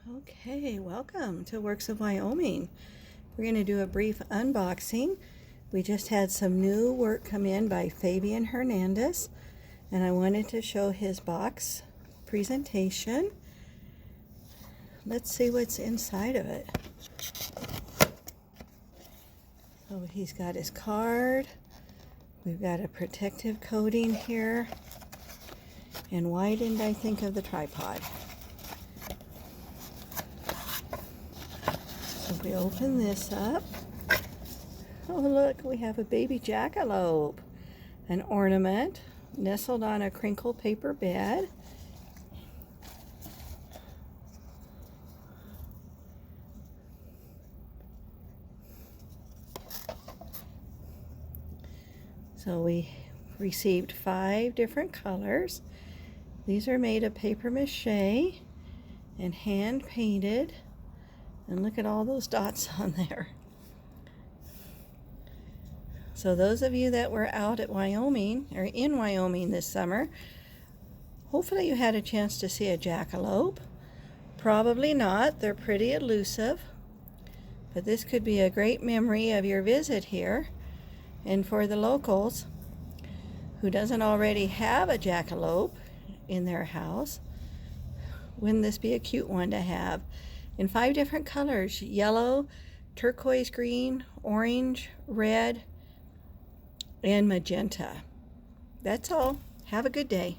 Okay, welcome to Works of Wyoming. We're going to do a brief unboxing. We just had some new work come in by Fabian Hernandez, and I wanted to show his box presentation. Let's see what's inside of it. So he's got his card. We've got a protective coating here, and why didn't I think of the tripod? If we open this up, oh look, we have a baby jackalope, an ornament nestled on a crinkle paper bed. So we received 5 different colors. These are made of paper mache and hand painted. And look at all those dots on there. So those of you that were out at Wyoming, or in Wyoming this summer, hopefully you had a chance to see a jackalope. Probably not, they're pretty elusive. But this could be a great memory of your visit here. And for the locals who doesn't already have a jackalope in their house, wouldn't this be a cute one to have? In 5 different colors: yellow, turquoise green, orange, red, and magenta. That's all. Have a good day.